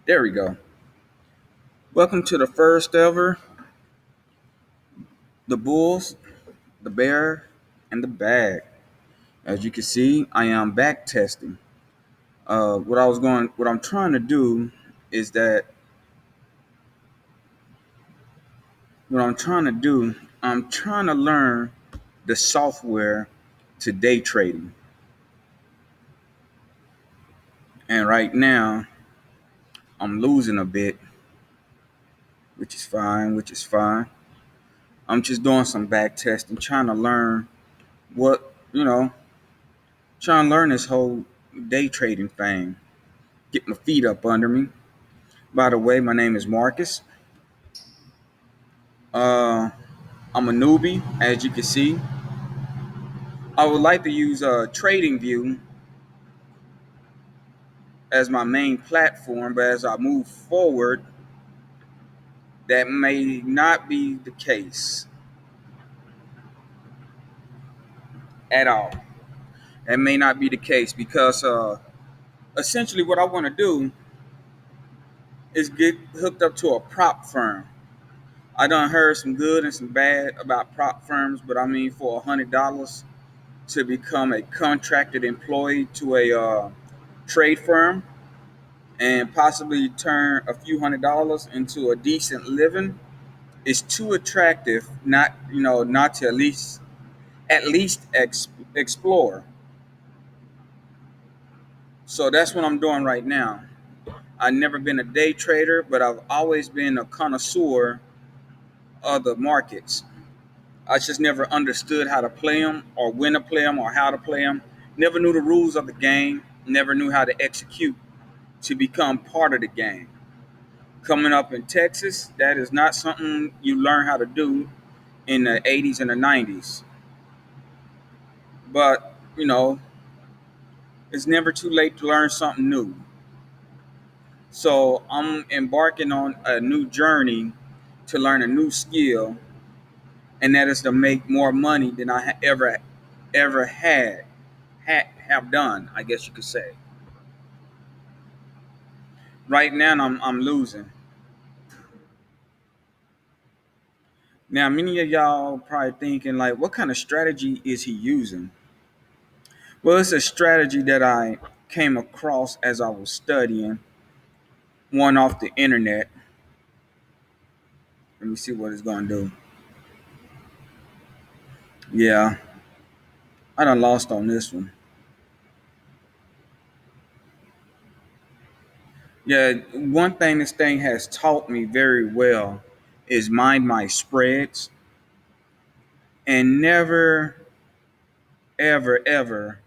There we go. Welcome to the first ever The Bulls, the Bear, and the Bag. As you can see, I am back testing. What I'm trying to do is that what I'm trying to do, I'm trying to learn the software to day trading. And right now, I'm losing a bit, which is fine. I'm just doing some back testing, trying to learn what, trying to learn this whole day trading thing. Get my feet up under me. By the way, my name is Marcus. Uh, I'm a newbie, as you can see. I would like to use TradingView as my main platform, but as I move forward, that may not be the case at all. That may not be the case because essentially what I want to do is get hooked up to a prop firm. I done heard some good and some bad about prop firms, but I mean for $100 to become a contracted employee to a trade firm and possibly turn a few $100s into a decent living is too attractive not to at least explore. So that's what I'm doing right now. I've never been a day trader, but I've always been a connoisseur of the markets. I just never understood how to play them or when to play them or how to play them. Never knew the rules of the game, never knew how to execute to become part of the game. Coming up in Texas, that is not something you learn how to do in the 80s and the 90s. But, it's never too late to learn something new. So I'm embarking on a new journey to learn a new skill, and that is to make more money than I ever have done, I guess you could say. Right now, I'm losing. Now, many of y'all probably thinking like, what kind of strategy is he using? Well, it's a strategy that I came across as I was studying one off the internet. Let me see what it's going to do. Yeah, I done lost on this one. Yeah, one thing this thing has taught me very well is mind my spreads and never, ever, ever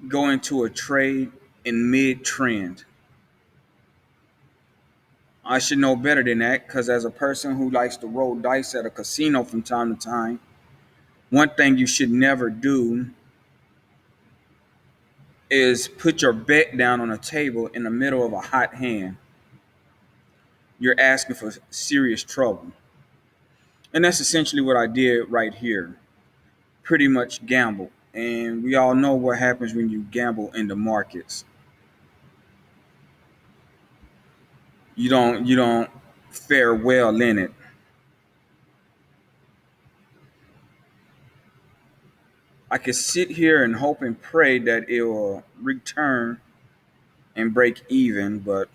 go into a trade in mid trend. I should know better than that because, as a person who likes to roll dice at a casino from time to time, one thing you should never do is put your bet down on a table in the middle of a hot hand. You're asking for serious trouble. And that's essentially what I did right here. Pretty much gamble. And we all know what happens when you gamble in the markets. You don't fare well in it. I could sit here and hope and pray that it will return and break even, but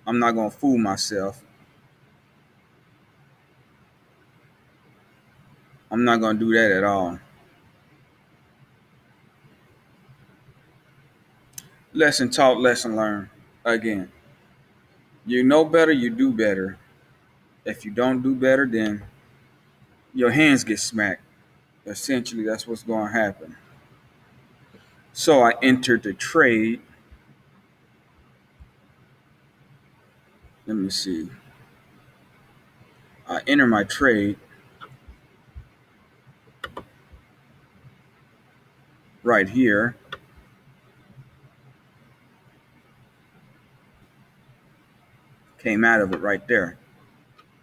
I'm not gonna fool myself. I'm not gonna do that at all. Lesson taught, lesson learned. Again, you know better, you do better. If you don't do better, then your hands get smacked. Essentially, that's what's going to happen. So I entered the trade. Let me see. I enter my trade right here. Came out of it right there.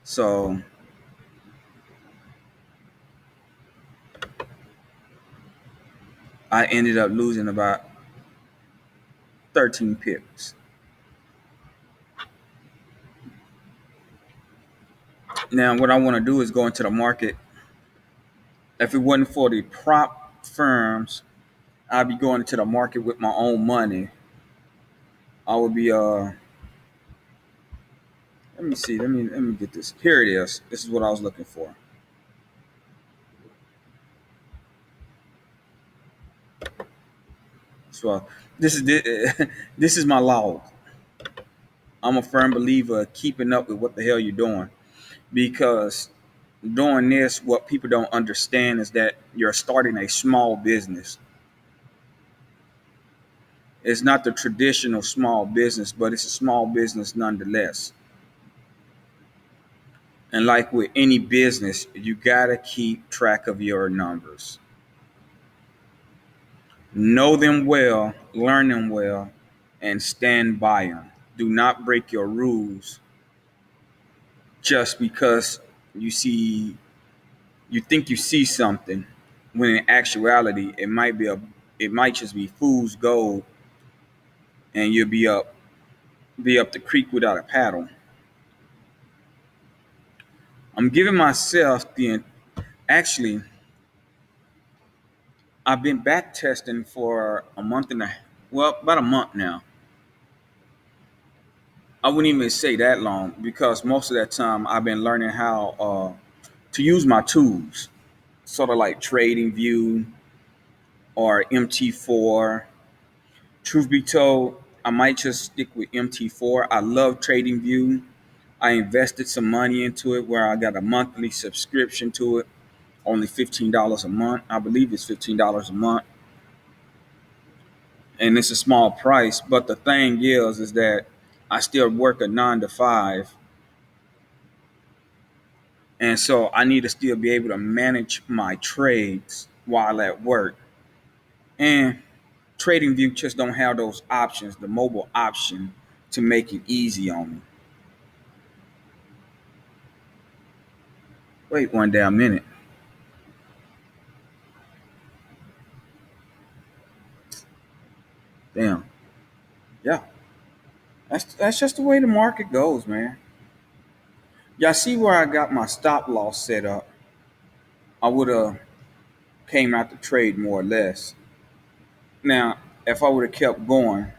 So I ended up losing about 13 pips. Now, what I want to do is go into the market. If it wasn't for the prop firms, I'd be going into the market with my own money. I would be let me see, let me get this. Here it is. This is what I was looking for. So this is this is my log. I'm a firm believer of keeping up with what the hell you're doing, because doing this, what people don't understand is that you're starting a small business. It's not the traditional small business, but it's a small business nonetheless. And like with any business, you got to keep track of your numbers. Know them well, learn them well, and stand by them. Do not break your rules just because you see you think you see something when in actuality it might just be fool's gold, and you'll be up the creek without a paddle. I'm giving myself the actually I've been back testing for a month and a well, about a month now. I wouldn't even say that long, because most of that time I've been learning how to use my tools, sort of like TradingView or MT4. Truth be told, I might just stick with MT4. I love TradingView. I invested some money into it where I got a monthly subscription to it, only $15 a month. I believe it's $15 a month, and it's a small price. But the thing is that I still work a 9 to 5, and so I need to still be able to manage my trades while at work. And TradingView just don't have those options, the mobile option, to make it easy on me. Wait one damn minute. Damn. Yeah. That's just the way the market goes, man. Y'all see where I got my stop loss set up? I would have came out the trade more or less. Now, if I would have kept going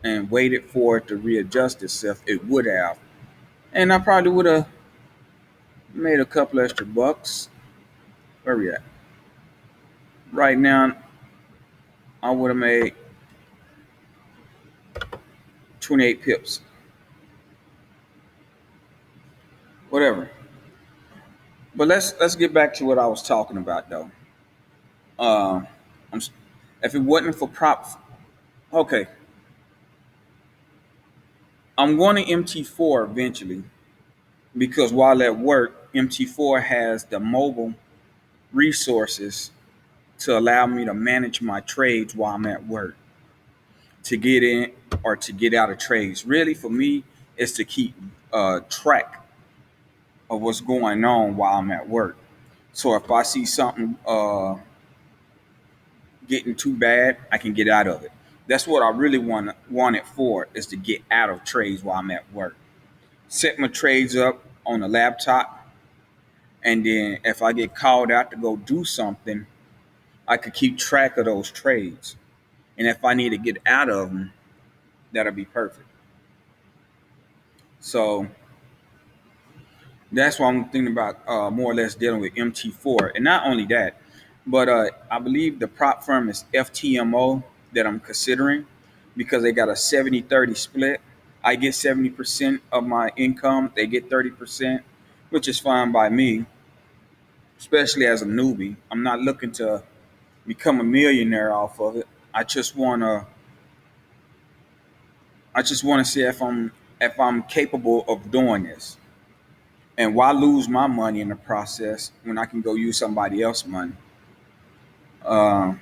and waited for it to readjust itself, it would have. And I probably would have made a couple extra bucks. Where we at? Right now, I would have made 28 pips. Whatever. But let's get back to what I was talking about though. Um, I'm, if it wasn't for prop, okay, I'm going to MT4 eventually, because while at work, MT4 has the mobile resources to allow me to manage my trades while I'm at work, to get in or to get out of trades. Really, for me, is to keep track of what's going on while I'm at work. So if I see something getting too bad, I can get out of it. That's what I really want it for, is to get out of trades while I'm at work. Set my trades up on the laptop, and then if I get called out to go do something, I could keep track of those trades. And if I need to get out of them, that'll be perfect. So that's why I'm thinking about more or less dealing with MT4. And not only that, but I believe the prop firm is FTMO that I'm considering, because they got a 70-30 split. I get 70% of my income, they get 30%, which is fine by me, especially as a newbie. I'm not looking to become a millionaire off of it. I just wanna see if I'm capable of doing this. And why lose my money in the process when I can go use somebody else's money? Uh,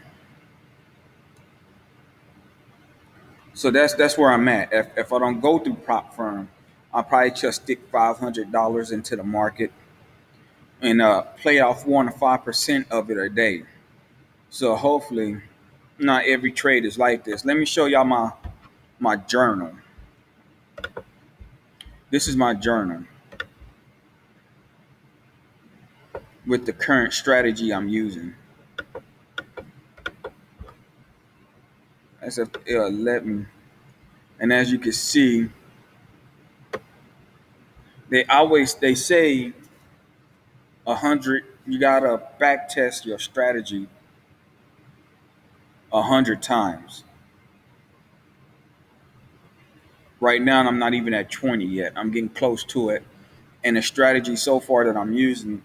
so that's where I'm at. If I don't go through prop firm, I'll probably just stick $500 into the market and play off 1 to 5% of it a day. So hopefully, not every trade is like this. Let me show y'all my journal. This is my journal with the current strategy I'm using. That's a 11. And as you can see, they say 100. You gotta back test your strategy 100 times. Right now, I'm not even at 20 yet. I'm getting close to it, and the strategy so far that I'm using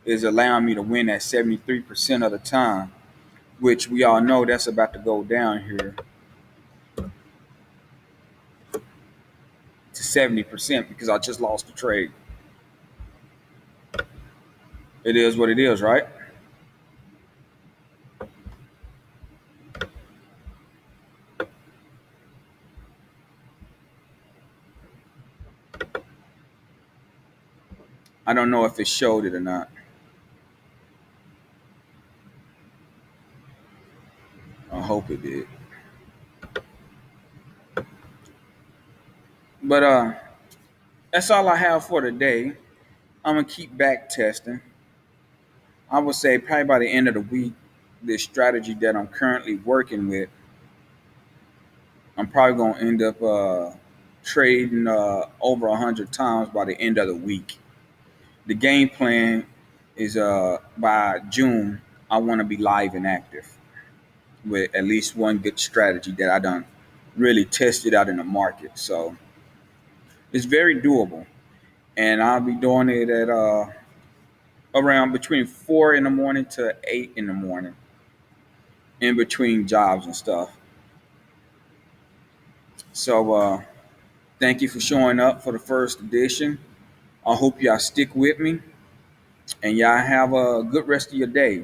is allowing me to win at 73% of the time, which we all know that's about to go down here to 70% because I just lost the trade. It is what it is, right? I don't know if it showed it or not. I hope it did. But that's all I have for today. I'm gonna keep back testing. I would say probably by the end of the week, this strategy that I'm currently working with, I'm probably gonna end up trading over 100 times by the end of the week. The game plan is by June, I want to be live and active with at least one good strategy that I done really tested out in the market. So it's very doable, and I'll be doing it at around between 4 in the morning to 8 in the morning, in between jobs and stuff. So thank you for showing up for the first edition. I hope y'all stick with me, and y'all have a good rest of your day.